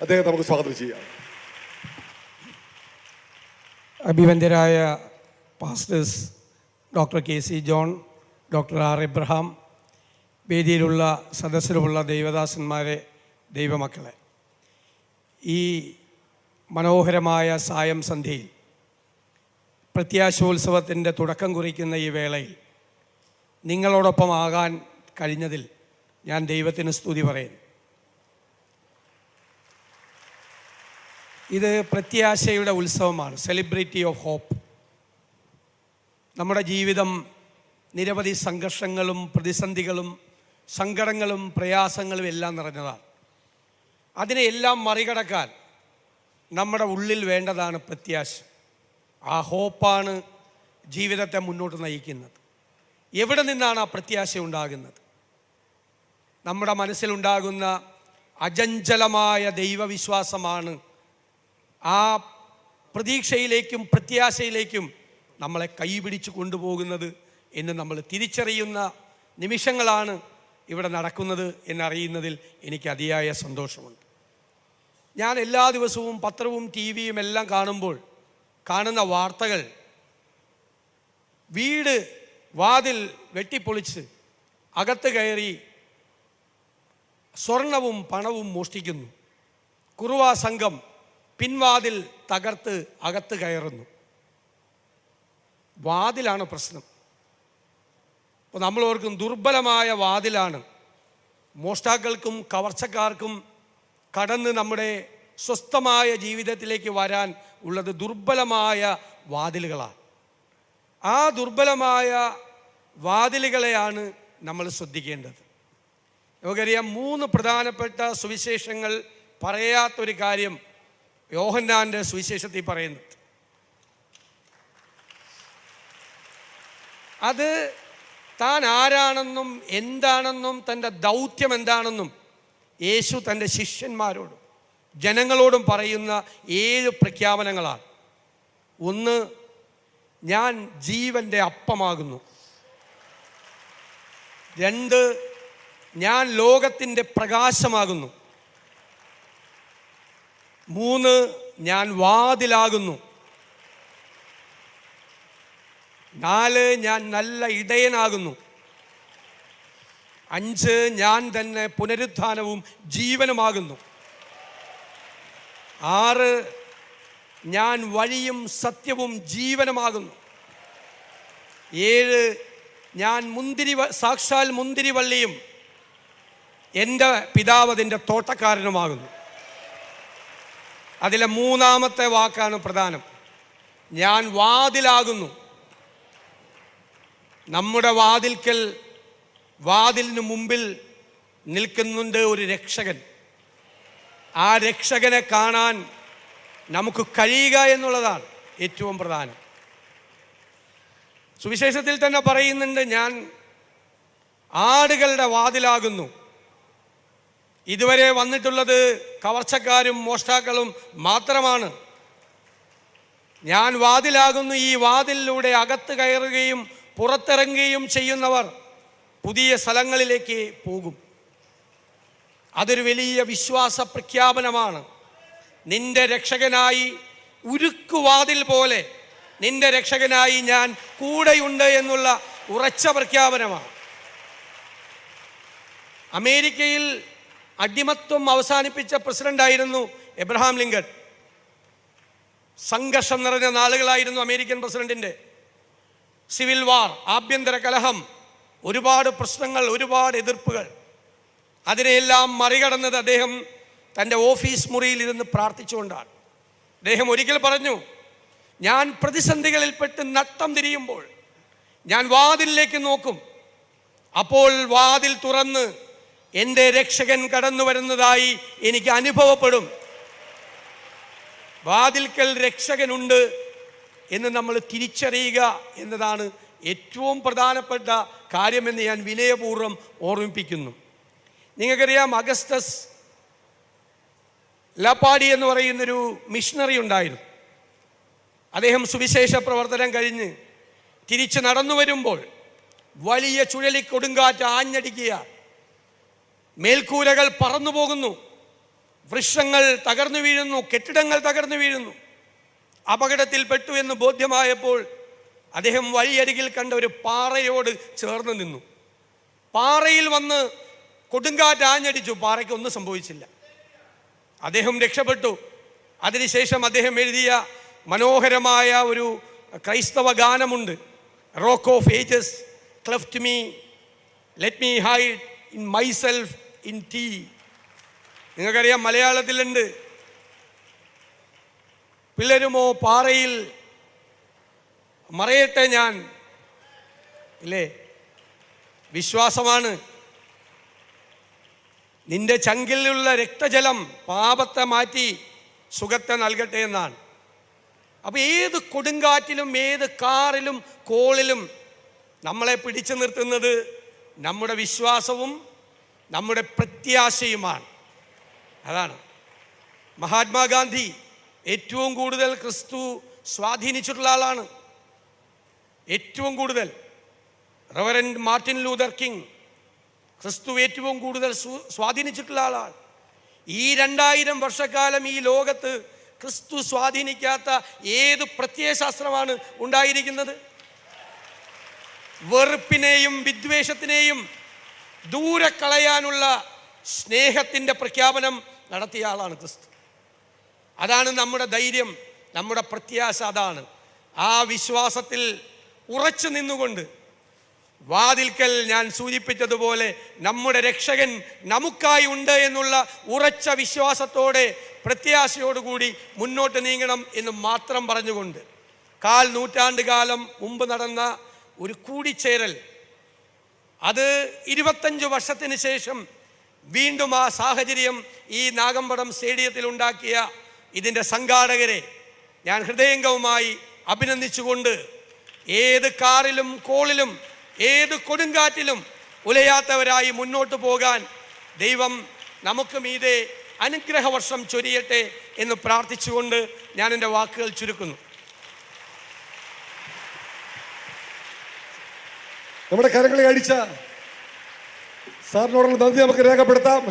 അദ്ദേഹത്തെ നമുക്ക് സ്വാഗതം ചെയ്യാം. അഭിവന്ദ്യരായ pastors doctor KC John, doctor R Abraham, വേദിയിലുള്ള സദസ്സിലുമുള്ള ദൈവദാസന്മാരെ, ദൈവമക്കളെ, ഈ മനോഹരമായ സായം സന്ധ്യയിൽ പ്രത്യാശോത്സവത്തിൻ്റെ തുടക്കം കുറിക്കുന്ന ഈ വേളയിൽ നിങ്ങളോടൊപ്പം ആകാൻ കഴിഞ്ഞതിൽ ഞാൻ ദൈവത്തിന് സ്തുതി പറയുന്നു. ഇത് പ്രത്യാശയുടെ ഉത്സവമാണ്, സെലിബ്രിറ്റി ഓഫ് ഹോപ്പ്. നമ്മുടെ ജീവിതം നിരവധി സംഘർഷങ്ങളും പ്രതിസന്ധികളും സങ്കടങ്ങളും പ്രയാസങ്ങളും എല്ലാം നിറഞ്ഞതാണ്. അതിനെയെല്ലാം മറികടക്കാൻ നമ്മുടെ ഉള്ളിൽ വേണ്ടതാണ് പ്രത്യാശ. ആ ഹോപ്പാണ് ജീവിതത്തെ മുന്നോട്ട് നയിക്കുന്നത്. എവിടെ നിന്നാണ് ആ പ്രത്യാശ ഉണ്ടാകുന്നത്? നമ്മുടെ മനസ്സിലുണ്ടാകുന്ന അചഞ്ചലമായ ദൈവവിശ്വാസമാണ് ആ പ്രതീക്ഷയിലേക്കും പ്രത്യാശയിലേക്കും നമ്മളെ കൈപിടിച്ച് കൊണ്ടുപോകുന്നത് എന്ന് നമ്മൾ തിരിച്ചറിയുന്ന നിമിഷങ്ങളാണ് ഇവിടെ നടക്കുന്നത് എന്നറിയുന്നതിൽ എനിക്ക് അതിയായ സന്തോഷമുണ്ട്. ഞാൻ എല്ലാ ദിവസവും പത്രവും TV-യും എല്ലാം കാണുമ്പോൾ കാണുന്ന വാർത്തകൾ, വീട് വാതിൽ വെട്ടിപ്പൊളിച്ച് അകത്ത് കയറി സ്വർണവും പണവും മോഷ്ടിക്കുന്നു, കുറുവാ സംഘം പിൻവാതിൽ തകർത്ത് അകത്ത് കയറുന്നു. വാതിലാണ് പ്രശ്നം. അപ്പോൾ നമ്മൾ ഓർക്കും ദുർബലമായ വാതിലാണ്. മോഷ്ടാക്കൾക്കും കവർച്ചക്കാർക്കും കടന്ന് നമ്മുടെ സ്വസ്ഥമായ ജീവിതത്തിലേക്ക് വരാൻ ഉള്ളത് ദുർബലമായ വാതിലുകളാണ്. ആ ദുർബലമായ വാതിലുകളെയാണ് നമ്മൾ ശ്രദ്ധിക്കേണ്ടത്. നമുക്കറിയാം, 3 പ്രധാനപ്പെട്ട സുവിശേഷങ്ങൾ പറയാത്തൊരു കാര്യം യോഹന്നാൻ്റെ സുവിശേഷത്തിൽ പറയുന്നത്. അത് താൻ ആരാണെന്നും എന്താണെന്നും തൻ്റെ ദൗത്യം എന്താണെന്നും യേശു തൻ്റെ ശിഷ്യന്മാരോടും ജനങ്ങളോടും പറയുന്ന 7 പ്രഖ്യാപനങ്ങളാണ്. 1, ഞാൻ ജീവൻ്റെ അപ്പമാകുന്നു. 2, ഞാൻ ലോകത്തിൻ്റെ പ്രകാശമാകുന്നു. 3, ഞാൻ വാതിലാകുന്നു. 4, ഞാൻ നല്ല ഇടയനാകുന്നു. 5, ഞാൻ തന്നെ പുനരുത്ഥാനവും ജീവനുമാകുന്നു. 6, ഞാൻ വഴിയും സത്യവും ജീവനുമാകുന്നു. 7, ഞാൻ സാക്ഷാൽ മുന്തിരിവള്ളിയും എൻ്റെ പിതാവ് അതിൻ്റെ തോട്ടക്കാരനുമാകുന്നു. അതിലെ 3-ാമത്തെ വാക്കാണ് പ്രധാനം. ഞാൻ വാതിലാകുന്നു. നമ്മുടെ വാതിലിന് മുമ്പിൽ നിൽക്കുന്നുണ്ട് ഒരു രക്ഷകൻ. ആ രക്ഷകനെ കാണാൻ നമുക്ക് കഴിയുക എന്നുള്ളതാണ് ഏറ്റവും പ്രധാനം. സുവിശേഷത്തിൽ തന്നെ പറയുന്നുണ്ട്, ഞാൻ ആടുകളുടെ വാതിലാകുന്നു. ഇതുവരെ വന്നിട്ടുള്ളത് കവർച്ചക്കാരും മോഷ്ടാക്കളും മാത്രമാണ്. ഞാൻ വാതിലാകുന്നു. ഈ വാതിലിലൂടെ അകത്ത് കയറുകയും പുറത്തിറങ്ങുകയും ചെയ്യുന്നവർ പുതിയ സ്ഥലങ്ങളിലേക്ക് പോകും. അതൊരു വലിയ വിശ്വാസ പ്രഖ്യാപനമാണ്. നിന്റെ രക്ഷകനായി, ഉരുക്കുവാതിൽ പോലെ നിന്റെ രക്ഷകനായി ഞാൻ കൂടെയുണ്ട് എന്നുള്ള ഉറച്ച പ്രഖ്യാപനമാണ്. അമേരിക്കയിൽ അടിമത്വം അവസാനിപ്പിച്ച പ്രസിഡന്റായിരുന്നു എബ്രഹാം ലിങ്കൺ. സംഘർഷം നിറഞ്ഞ നാളുകളായിരുന്നു അമേരിക്കൻ പ്രസിഡന്റിൻ്റെ. സിവിൽ വാർ, ആഭ്യന്തര കലഹം, ഒരുപാട് പ്രശ്നങ്ങൾ, ഒരുപാട് എതിർപ്പുകൾ. അതിനെയെല്ലാം മറികടന്നത് അദ്ദേഹം തൻ്റെ ഓഫീസ് മുറിയിൽ ഇരുന്ന് പ്രാർത്ഥിച്ചുകൊണ്ടാണ്. അദ്ദേഹം ഒരിക്കൽ പറഞ്ഞു, ഞാൻ പ്രതിസന്ധികളിൽപ്പെട്ട് നട്ടം തിരിയുമ്പോൾ ഞാൻ വാതിലിലേക്ക് നോക്കും. അപ്പോൾ വാതിൽ തുറന്ന് എൻ്റെ രക്ഷകൻ കടന്നു വരുന്നതായി എനിക്ക് അനുഭവപ്പെടും. വാതിൽക്കൽ രക്ഷകനുണ്ട് എന്ന് നമ്മൾ തിരിച്ചറിയുക എന്നതാണ് ഏറ്റവും പ്രധാനപ്പെട്ട കാര്യമെന്ന് ഞാൻ വിനയപൂർവ്വം ഓർമ്മിപ്പിക്കുന്നു. നിങ്ങൾക്കറിയാം, അഗസ്റ്റസ് ലാപ്പാഡി എന്ന് പറയുന്നൊരു മിഷണറി ഉണ്ടായിരുന്നു. അദ്ദേഹം സുവിശേഷ പ്രവർത്തനം കഴിഞ്ഞ് തിരിച്ച് നടന്നു വരുമ്പോൾ വലിയ ചുഴലിക്കൊടുങ്കാറ്റ് ആഞ്ഞടിക്കുക, മേൽക്കൂരകൾ പറന്നു പോകുന്നു, വൃക്ഷങ്ങൾ തകർന്നു വീഴുന്നു, കെട്ടിടങ്ങൾ തകർന്നു വീഴുന്നു. അപകടത്തിൽപ്പെട്ടു എന്ന് ബോധ്യമായപ്പോൾ അദ്ദേഹം വഴിയരികിൽ കണ്ട ഒരു പാറയോട് ചേർന്ന് നിന്നു. പാറയിൽ വന്ന് കൊടുങ്കാറ്റ് ആഞ്ഞടിച്ചു. പാറയ്ക്ക് ഒന്നും സംഭവിച്ചില്ല. അദ്ദേഹം രക്ഷപ്പെട്ടു. അതിനുശേഷം അദ്ദേഹം എഴുതിയ മനോഹരമായ ഒരു ക്രൈസ്തവ ഗാനമുണ്ട്. Rock of ages cleft me, let me hide in myself in thee. നിങ്ങൾക്കറിയാം, മലയാളത്തിലുണ്ട്. പിളരുമോ പാറയിൽ മറയട്ടെ ഞാൻ, ഇല്ലേ? വിശ്വാസമാണ്. നിന്റെ ചങ്കിലുള്ള രക്തജലം പാപത്തെ മാറ്റി സുഖത്തെ നൽകട്ടെ എന്നാണ്. അപ്പോൾ ഏത് കൊടുങ്കാറ്റിലും ഏത് കാറിലും കോളിലും നമ്മളെ പിടിച്ചു നിർത്തുന്നത് നമ്മുടെ വിശ്വാസവും നമ്മുടെ പ്രത്യാശയുമാണ്. അതാണ് മഹാത്മാഗാന്ധി ഏറ്റവും കൂടുതൽ ക്രിസ്തു സ്വാധീനിച്ചിട്ടുള്ള ആളാണ്. ഏറ്റവും കൂടുതൽ റവറൻഡ് മാർട്ടിൻ ലൂതർ കിങ് ക്രിസ്തു ഏറ്റവും കൂടുതൽ സ്വാധീനിച്ചിട്ടുള്ള ആളാണ്. ഈ 2000 വർഷക്കാലം ഈ ലോകത്ത് ക്രിസ്തു സ്വാധീനിക്കാത്ത ഏത് പ്രത്യയശാസ്ത്രമാണ് ഉണ്ടായിരിക്കുന്നത്? വെറുപ്പിനെയും വിദ്വേഷത്തിനെയും ദൂരെ കളയാനുള്ള സ്നേഹത്തിൻ്റെ പ്രഖ്യാപനം നടത്തിയ ആളാണ് ക്രിസ്തു. അതാണ് നമ്മുടെ ധൈര്യം, നമ്മുടെ പ്രത്യാശ. അതാണ് ആ വിശ്വാസത്തിൽ ഉറച്ചു നിന്നുകൊണ്ട് വാതിൽക്കൽ ഞാൻ സൂചിപ്പിച്ചതുപോലെ നമ്മുടെ രക്ഷകൻ നമുക്കായി ഉണ്ട് എന്നുള്ള ഉറച്ച വിശ്വാസത്തോടെ പ്രത്യാശയോടുകൂടി മുന്നോട്ട് നീങ്ങണം എന്ന് മാത്രം പറഞ്ഞുകൊണ്ട് 1/4 നൂറ്റാണ്ട് കാലം മുമ്പ് നടന്ന ഒരു കൂടിച്ചേരൽ, അത് 25 വർഷത്തിന് ശേഷം വീണ്ടും ആ സാഹചര്യം ഈ നാഗമ്പടം സ്റ്റേഡിയത്തിൽ ഉണ്ടാക്കിയ ഇതിൻ്റെ സംഘാടകരെ ഞാൻ ഹൃദയംഗവുമായി അഭിനന്ദിച്ചുകൊണ്ട് ഏത് കാറിലും കോളിലും ഏത് കൊടുങ്കാറ്റിലും ഉലയാത്തവരായി മുന്നോട്ട് പോകാൻ ദൈവം നമുക്ക് മീതെ അനുഗ്രഹവർഷം ചൊരിയട്ടെ എന്ന് പ്രാർത്ഥിച്ചുകൊണ്ട് ഞാൻ എൻ്റെ വാക്കുകൾ ചുരുക്കുന്നു. നമ്മുടെ കരങ്ങളെ അടിച്ച സാറിനോടുള്ള നന്ദി നമുക്ക് രേഖപ്പെടുത്താം.